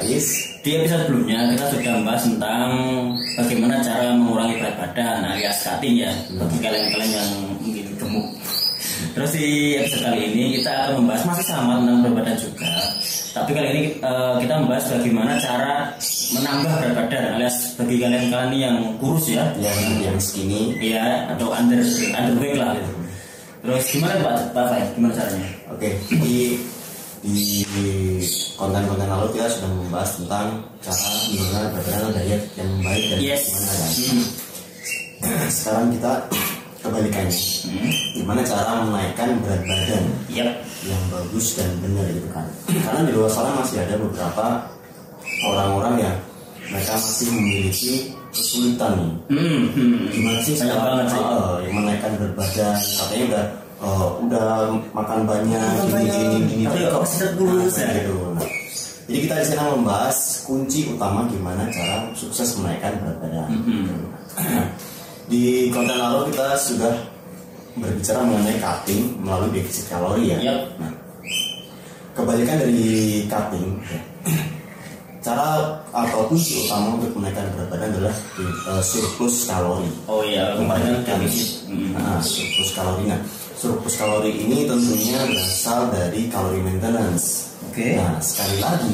Ais. Di episode sebelumnya kita sudah membahas tentang bagaimana cara mengurangi berat badan alias cutting ya, bagi kalian-kalian yang mungkin gemuk. Terus di episode kali ini kita akan membahas masih sama tentang berat badan juga, tapi kali ini kita membahas bagaimana cara menambah berat badan alias bagi kalian-kalian yang kurus ya, yang skinny ya, atau underweight lah gitu. Terus gimana Pak Fai? Gimana caranya? Oke, di konten-konten lalu kita sudah membahas tentang cara gimana berat diet yang baik dan gimana kan. Sekarang kita kebalikannya, gimana cara menaikkan berat badan yang bagus dan benar gitu kan. Karena di luar sana masih ada beberapa orang-orang yang mereka masih memiliki kesulitan nih. Gimana sih cara yang menaikkan berat badan? Katanya udah makan banyak gini tapi kok kurus ya gitu. Jadi kita di sana membahas kunci utama gimana cara sukses menaikkan berat badan. Di konten lalu kita sudah berbicara mengenai cutting melalui defisit kalori ya. Nah, kebalikan dari cutting, cara atau kunci utama untuk menaikkan berat badan adalah surplus kalori. Oh iya, kembalikan defisit. Surplus kalori. Nah, surplus kalori ini tentunya berasal dari kalori maintenance. Nah, sekali lagi,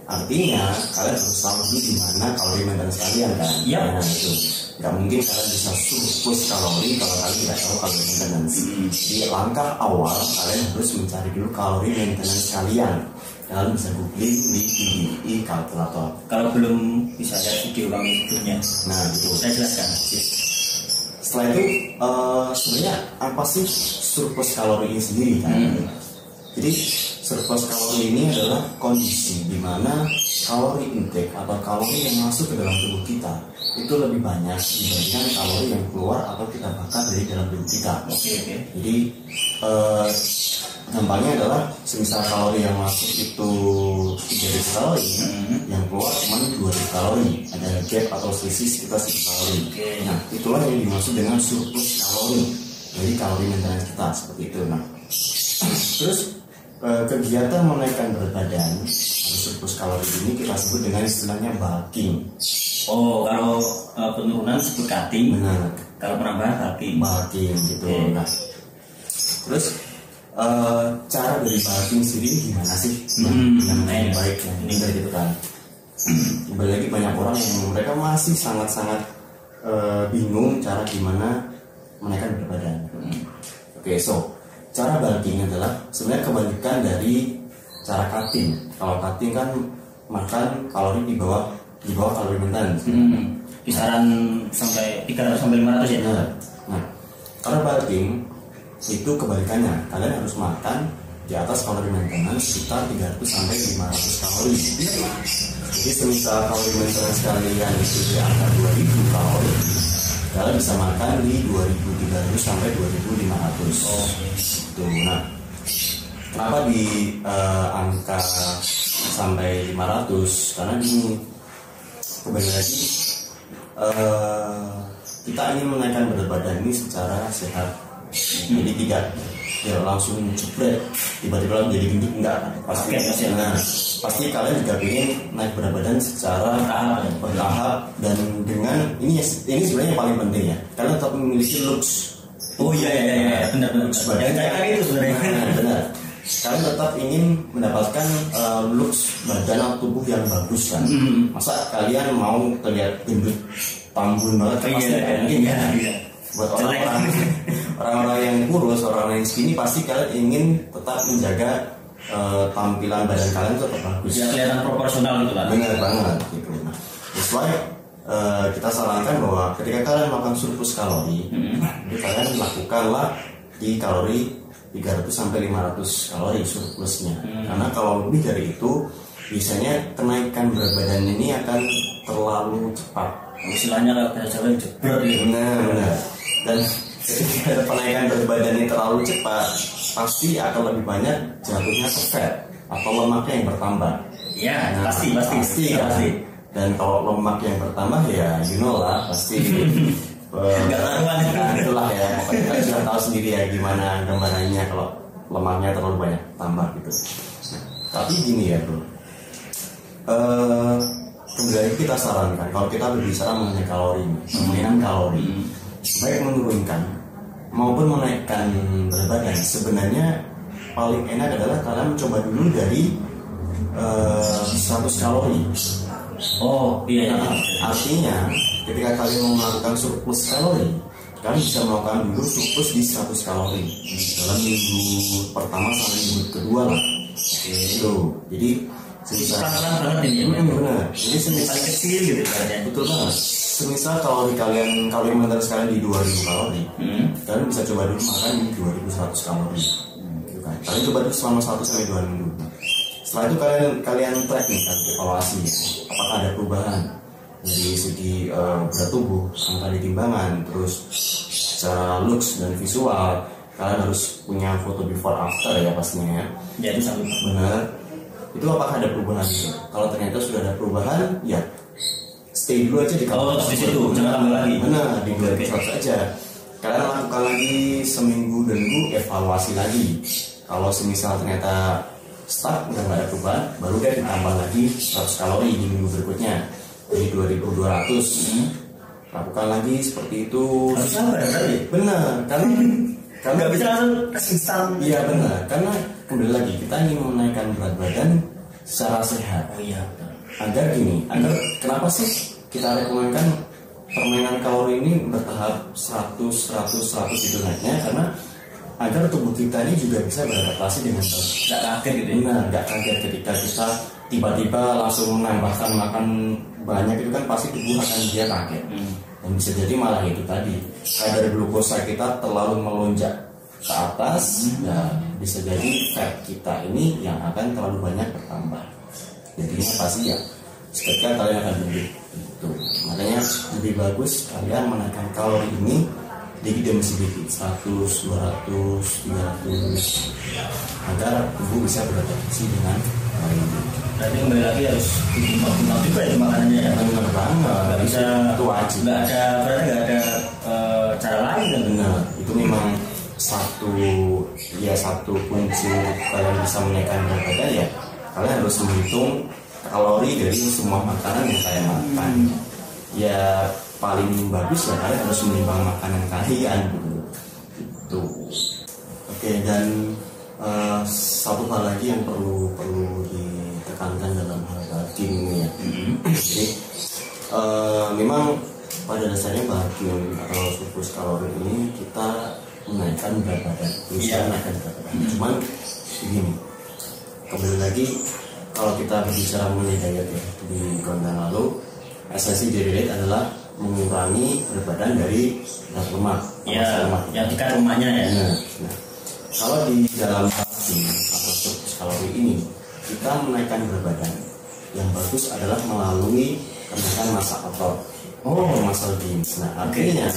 artinya kalian harus tahu dulu di mana kalori maintenance kalian kan. Nah, itu nggak mungkin kalian bisa surplus kalori kalau kalian tidak tahu kalori maintenance. Jadi langkah awal kalian harus mencari dulu kalori maintenance kalian. Kalian bisa googling di PDI kalkulator. Kalau belum bisa lihat video kami sebelumnya. Nah, gitu. Saya jelaskan. Setelah itu sebenarnya apa sih surplus kalori ini sendiri kan? Jadi surplus kalori ini adalah kondisi di mana kalori intake atau kalori yang masuk ke dalam tubuh kita itu lebih banyak dibandingkan kalori yang keluar atau kita bakar dari dalam tubuh kita. Jadi gampangnya adalah semisal kalori yang masuk itu 3.000 kalori, yang keluar cuma 2.000 kalori, ada gap atau selisih sekitar 1.000 kalori. Nah, itulah yang dimaksud dengan surplus kalori dari kalori maintenance kita seperti itu. Nah, terus kegiatan menaikkan berat badan atau surplus kalori ini kita sebut dengan istilahnya bulking. Oh, kalau penurunan disebut cutting. Benar. Kalau penambahan bulking gitu. Nah, terus cara dari bulking sendiri gimana sih yang baik yang ini gitu kan. Kembali lagi banyak orang yang mereka masih sangat-sangat bingung cara gimana menaikkan berat badan. So cara bulking adalah sebenarnya kebalikan dari cara cutting. Kalau cutting kan makan kalori di bawah kalori maintenance. Kisaran sampai 300 sampai 500 ya. Nah, kalau bulking itu kebalikannya, kalian harus makan di atas kalori maintenance sekitar 300 sampai 500 kalori. Jadi semisal kalori maintenance kalian itu di angka 2000 kalori, kalian bisa makan di 2300 sampai 2500. Nah, kenapa di angka sampai 500? Karena gini, kembali lagi kita ingin menaikkan berat badan ini secara sehat. Jadi tidak langsung jebret tiba-tiba menjadi gendut, enggak pasti kalian juga ingin naik berat badan secara bertahap dan dengan ini sebenarnya yang paling penting ya, kalian tetap memiliki looks. Benar itu sebenarnya. Benar. Kalian tetap ingin mendapatkan looks badan atau tubuh yang bagus kan. Masa kalian mau terlihat gendut tambun banget kan pasti mungkin ya. Buat orang-orang yang kurus, orang-orang yang skinny pasti kalian ingin tetap menjaga tampilan badan kalian tetap bagus. Ya kelihatan proporsional gitu kan. Benar banget gitu. Nah, that's why kita sarankan bahwa ketika kalian makan surplus kalori, kalian lakukanlah di kalori 300 sampai 500 kalori surplusnya. Karena kalau lebih dari itu, biasanya kenaikan berat badan ini akan terlalu cepat. Istilahnya kalau kita jalan jebret gitu. Benar. Dan ketika penaikan berat badan ini terlalu cepat, pasti akan lebih banyak jatuhnya ke fat atau lemaknya yang bertambah. Ya, pasti. Dan kalau lemak yang bertambah ya you know lah pasti nggak taruhan. Itulah ya, kita sudah tahu sendiri ya gimana gambarannya kalau lemaknya terlalu banyak tambah gitu. Tapi gini ya bro, kembali lagi kita sarankan kalau kita berbicara mengenai kalori, permainan kalori, baik menurunkan maupun menaikkan berat badan, sebenarnya paling enak adalah kalian mencoba dulu dari 100 kalori. Oh iya. Nah, artinya ketika kalian mau melakukan surplus kalori, kalian bisa melakukan dulu surplus di 100 kalori dalam minggu pertama sampai minggu kedua lah. Itu jadi pelan-pelan banget ini ya. Benar. Jadi semisal kecil gitu kan. Betul banget. Semisal kalori mentalitas kalian di 2000 kalori, kalian bisa coba dulu makan di 2100 kalori. Gitu kan. Kalian coba dulu selama 1 sampai 2 minggu. Setelah itu kalian track nih kan, evaluasi ya. Apakah ada perubahan dari segi berat tubuh, angka di timbangan, terus secara looks dan visual. Kalian harus punya foto before after ya pastinya ya. Jadi sampai benar. Itu apakah ada perubahan itu? Kalau ternyata sudah ada perubahan, ya stay dulu aja di kalori di situ, jangan tambah lagi. Benar, di 2100 aja. Kalian lakukan lagi seminggu dan minggu, evaluasi lagi. Kalau semisal ternyata start udah nggak ada perubahan, baru deh ditambah lagi 100 kalori di minggu berikutnya, jadi 2200. Lakukan lagi seperti itu. Harus sabar kali. Benar, karena nggak bisa langsung instan. Iya benar, karena kembali lagi kita ingin menaikkan berat badan secara sehat. Oh iya. Agar kenapa sih kita rekomendasikan permainan kalori ini bertahap 100 itu naiknya, karena agar tubuh kita ini juga bisa beradaptasi dengan baik. Nggak kaget gitu ya? Benar, nggak kaget ketika kita tiba-tiba langsung menambahkan makan banyak, itu kan pasti tubuh akan dia kaget. Dan bisa jadi malah itu tadi, kadar glukosa kita terlalu melonjak ke atas, dan bisa jadi fat kita ini yang akan terlalu banyak bertambah. Jadinya pasti ya seketika kalian akan gendut. Itu makanya lebih bagus kalian menaikkan kalori ini sedikit demi sedikit, 100, 200, 300, agar tubuh bisa beradaptasi dengan baik. Berarti kembali lagi harus dimaksimal juga ya makanannya ya. Benar banget, nggak bisa itu wajib. Berarti nggak ada cara lain kan? Benar, itu memang satu kunci kalian bisa menaikkan berat badan ya. Kalian harus menghitung kalori dari semua makanan yang kalian makan. Ya paling bagus ya kalian harus menimbang makanan kalian gitu. Oke, dan satu hal lagi yang perlu ditekankan dalam hal daging ini ya. Jadi memang pada dasarnya bagian atau surplus kalori ini kita menaikkan berat badan, menaikkan berat badan. Cuman begini, kembali lagi kalau kita berbicara mengenai diet ya, di konten lalu esensi dari diet adalah mengurangi berat badan dari zat lemak. Ya, yang tingkat lemaknya ya. Nah, kalau di dalam daging atau surplus kalori ini kita menaikkan berat badan, yang bagus adalah melalui kenaikan massa otot. Muscle gains. Nah, artinya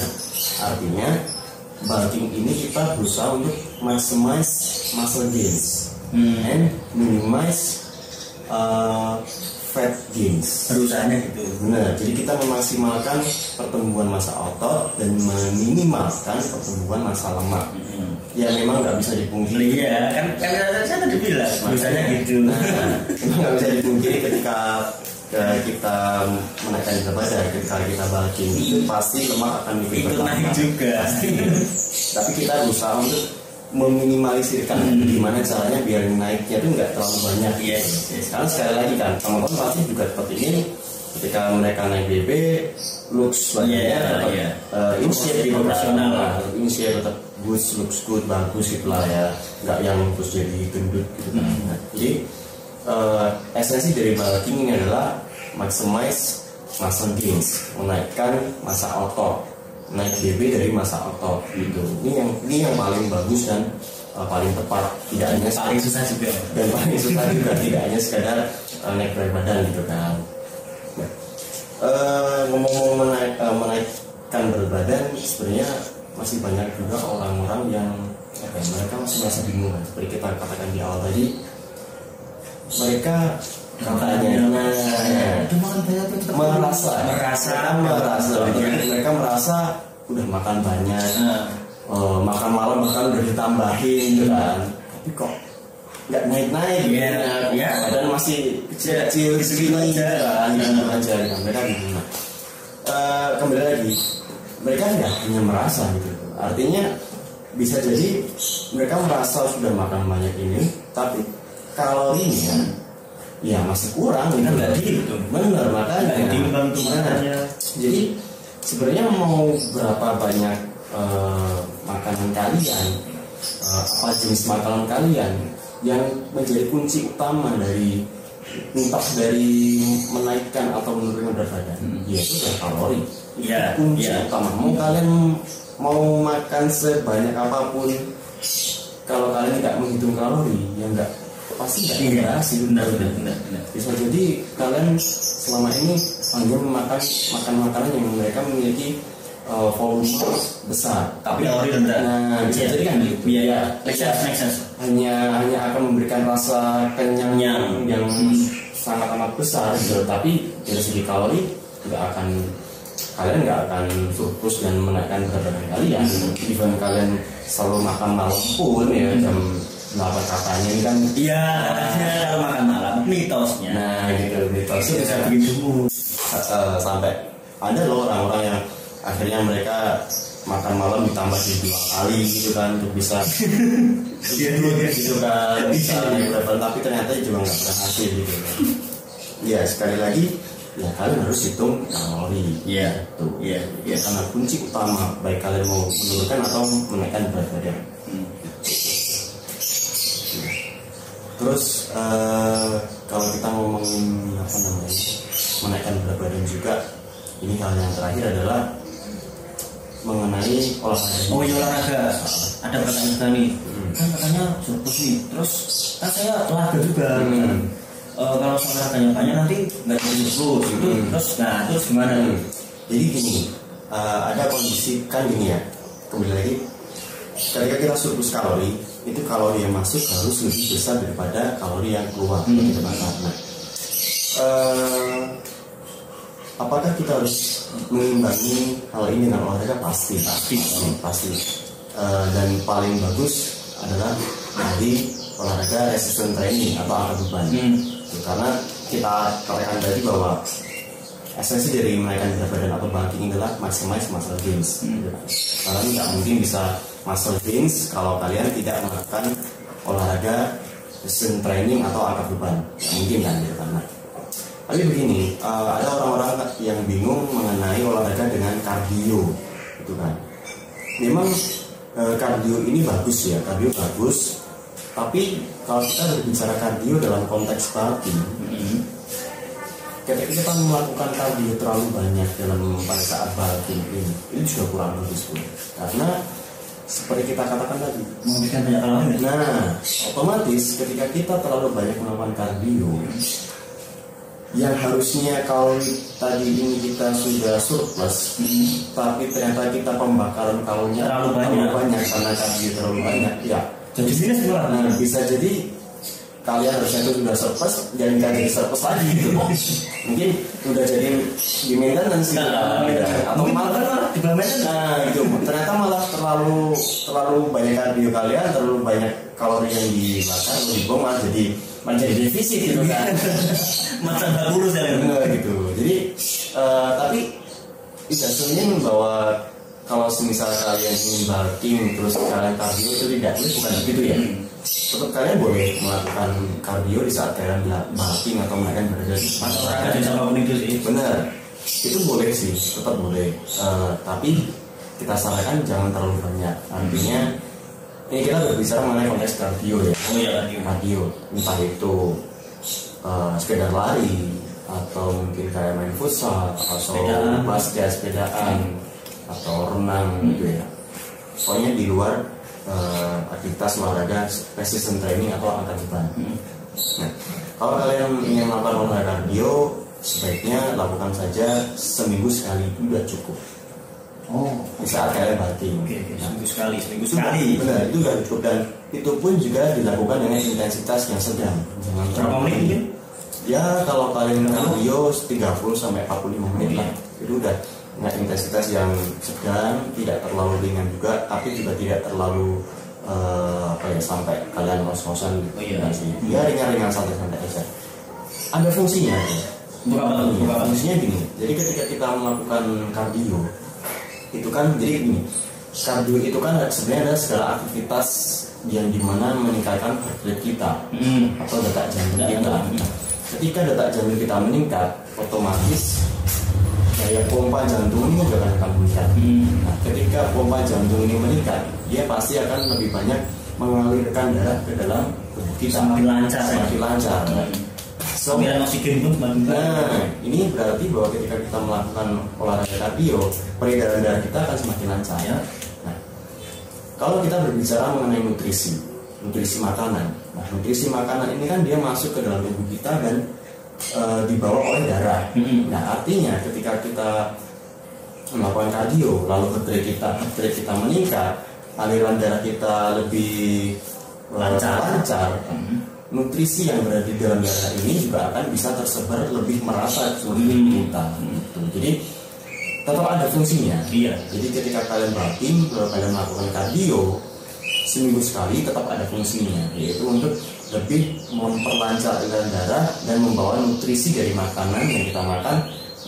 bulking ini kita berusaha untuk maximize muscle gains and minimize fat gains. Berusahanya gitu. Benar. Jadi kita memaksimalkan pertumbuhan massa otot dan meminimalkan pertumbuhan massa lemak. Ya memang nggak bisa dipungkiri. Iya, kan saya tadi bilang berusahanya gitu. Memang nggak bisa dipungkiri ketika kita menaikkan berat badan, ketika kita bulking itu pasti lemak akan ikut naik juga. Tapi kita berusaha untuk meminimalisirkan gimana caranya biar naiknya itu nggak terlalu banyak. Yes. Karena sekali lagi kan teman-teman pasti juga seperti ini, ketika mereka naik BB looks badannya tetap in shape proporsional, in shape tetap good, looks good, bagus gitulah ya, nggak yang terus jadi gendut gitu kan. Nah, jadi esensi dari bulking ini adalah maximize muscle gains, menaikkan massa otot, naik BB dari massa otot gitu. Ini yang paling bagus dan paling tepat, tidak hanya paling susah juga dan paling susah juga, tidak hanya sekadar naik berat badan gitu kan. Nah, ngomong menaikkan berat badan, sebenarnya masih banyak juga orang-orang yang mereka masih merasa bingung kan. Seperti kita katakan di awal tadi, mereka katanya mereka merasa udah makan banyak, makan malam bahkan udah ditambahin gitu kan, tapi kok nggak naik-naik, dan masih kecil-kecil segini aja, mereka gimana? Kembali lagi, mereka nggak hanya merasa gitu, artinya bisa jadi mereka merasa sudah makan banyak ini, tapi kalorinya ya masih kurang gitu. Nggak dihitung. Bener, makanya ditimbang tuh makannya. Jadi sebenarnya mau berapa banyak makanan kalian, apa jenis makanan kalian yang menjadi kunci utama dari entah dari menaikkan atau menurunkan berat badan, yaitu kalori. Kunci utama. Mau kalian mau makan sebanyak apapun, kalau kalian tidak menghitung kalori, ya enggak, pasti nggak berhasil. Benar. Bisa jadi kalian selama ini hanya makan makanan yang mereka memiliki volume besar, tapi kalori rendah. Nah, bisa jadi kan gitu. Iya. Make sense. Hanya akan memberikan rasa kenyang yang sangat amat besar gitu. Tapi dari segi kalori kalian nggak akan surplus dan menaikkan berat badan kalian. Even kalian selalu makan malam pun ya jam 8 katanya ini kan. Iya, katanya kalau makan malam mitosnya. Nah gitu, mitosnya bisa begitu. Sampai ada loh orang-orang yang akhirnya mereka makan malam ditambah jadi 2 kali gitu kan untuk bisa gitu kan, bisa berapa, tapi ternyata juga nggak berhasil gitu kan. Ya sekali lagi ya kalian harus hitung kalori. Iya. Karena kunci utama baik kalian mau menurunkan atau menaikkan berat badan. Terus kalau kita ngomongin menaikkan berat badan juga, ini hal yang terakhir adalah mengenai olahraga. Oh iya, olahraga. Ada pertanyaan nih. Kan katanya surplus nih. Terus kan saya olahraga juga. Kalau olahraganya banyak nanti nggak jadi surplus itu. Terus gimana? Jadi gini, ada kondisi kan gini ya. Kembali lagi, ketika kita surplus kalori, itu kalori yang masuk harus lebih besar daripada kalori yang keluar. Nah, apakah kita harus mengimbangi hal ini dengan olahraga? Pasti. Dan paling bagus adalah dari olahraga resistance training atau angkat beban. Karena kita katakan tadi bahwa esensi dari menaikkan berat badan atau bulking adalah maximize muscle gains. Karena tidak mungkin bisa muscle gains kalau kalian tidak melakukan olahraga resistance training atau angkat beban. Tidak mungkin kan gitu kan. Tapi begini, ada orang-orang yang bingung mengenai olahraga dengan kardio, gitu kan. Memang kardio ini bagus ya, kardio bagus. Tapi kalau kita berbicara kardio dalam konteks bulking, ketika kita melakukan kardio terlalu banyak pada saat bulking ini juga kurang bagus pun. Karena seperti kita katakan tadi, memberikan banyak kalori. Nah, otomatis ketika kita terlalu banyak melakukan kardio, yang harusnya kalori tadi ini kita sudah surplus, tapi ternyata kita pembakaran kalorinya terlalu banyak karena kardio terlalu banyak, ya jadi minus. Nah, bisa jadi kalian harusnya itu sudah surplus dan nggak jadi surplus lagi gitu. Mungkin udah jadi di maintenance atau malah di maintenance. Nah gitu, ternyata malah terlalu banyak kardio kalian, terlalu banyak kalori yang dibakar atau dibuang, malah jadi defisit gitu kan. Macam nggak lurus ya gitu. Jadi tapi tidak sebenarnya bahwa kalau semisal kalian ingin bulking terus kalian kardio itu tidak, bukan begitu ya. Tetap kalian boleh melakukan kardio di saat kalian bulking atau menaikkan berat badan. Benar, itu boleh sih, tetap boleh. Tapi kita sarankan jangan terlalu banyak. Artinya ini kita berbicara mengenai konteks kardio ya. Oh iya, kardio. Entah itu sekedar lari atau mungkin kayak main futsal atau basket, sepedaan atau renang gitu ya. Pokoknya di luar aktivitas olahraga resistance training atau angkat beban. Nah, kalau kalian ingin melakukan olahraga kardio, sebaiknya lakukan saja seminggu sekali, udah cukup. Di saat kalian bulking. Seminggu sekali. Benar, itu udah cukup, dan itu pun juga dilakukan dengan intensitas yang sedang. Jangan berapa menit? Ya kalau kalian kardio 30 sampai 45 menit lah. Itu udah dengan intensitas yang sedang, tidak terlalu ringan juga, tapi juga tidak terlalu apa ya, sampai kalian ngos-ngosan gitu. Oh iya. Enggak sih. Ya ringan-ringan santai-santai aja. Ada fungsinya. Fungsinya gini. Jadi ketika kita melakukan kardio, itu kan jadi gini. Kardio itu kan sebenarnya ada segala aktivitas yang dimana meningkatkan heart rate kita atau detak jantung kita. Ketika detak jantung kita meningkat, otomatis daya pompa jantung ini juga akan meningkat. Nah, ketika pompa jantung ini meningkat, dia pasti akan lebih banyak mengalirkan darah ke dalam tubuh kita. Semakin lancar. So, oksigen pun semakin nah, ini berarti bahwa ketika kita melakukan olahraga kardio, peredaran darah kita akan semakin lancar. Ya. Nah, kalau kita berbicara mengenai nutrisi makanan. Nah, nutrisi makanan ini kan dia masuk ke dalam tubuh kita dan dibawa oleh darah. Nah, artinya ketika kita melakukan kardio, lalu heart rate kita meningkat, aliran darah kita lebih lancar. Nutrisi yang berada di dalam darah ini juga akan bisa tersebar lebih merata ke seluruh tubuh kita. Jadi tetap ada fungsinya. Iya. Jadi ketika kalian berlatih, kalian melakukan kardio seminggu sekali, tetap ada fungsinya, yaitu untuk lebih memperlancar aliran darah dan membawa nutrisi dari makanan yang kita makan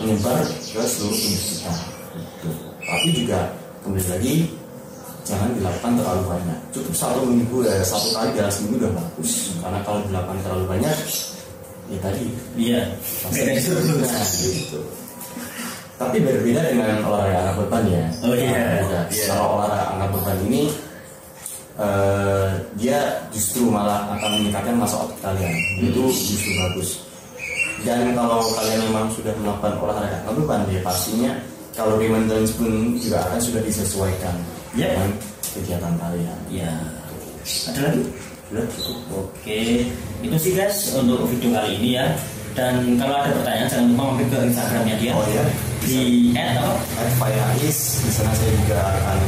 menyebar ke seluruh tubuh kita. Tapi juga kembali lagi, jangan dilakukan terlalu banyak. Cukup satu kali dalam seminggu udah bagus. Karena kalau dilakukan terlalu banyak, ya tadi. Iya. Nah, gitu. Tapi berbeda dengan olahraga angkat beban ya. Oh iya. Kalau olahraga angkat beban ini, dia justru malah akan meningkatkan massa otot kalian. Itu justru bagus. Dan kalau kalian memang sudah melakukan olahraga angkat beban, ya pastinya kalori maintenance pun juga akan sudah disesuaikan dengan kegiatan kalian. Ya. Ada lagi? Sudah cukup. Oke, itu sih guys untuk video kali ini ya. Dan kalau ada pertanyaan jangan lupa mampir ke Instagramnya dia. Oh ya. Di @fairais. Di sana saya juga akan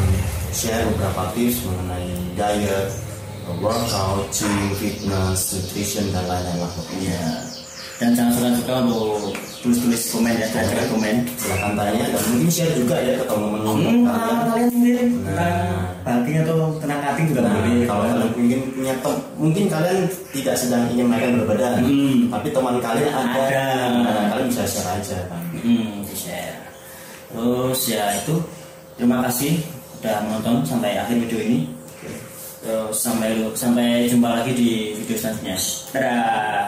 share beberapa tips mengenai diet, workout, gym, fitness, nutrition dan lain-lain lah. Iya. Dan jangan suka untuk tulis komen ya, ada komen. Silahkan tanya dan mungkin share juga ya ke teman-teman kalian mungkin banting atau tentang cutting juga boleh. Kalau kalian punya mungkin kalian tidak sedang ingin makan berbadan, tapi teman kalian ada. Kalian bisa share aja kan. Share. Terus ya itu, terima kasih sudah menonton sampai akhir video ini. Terus sampai jumpa lagi di video selanjutnya. Dadah.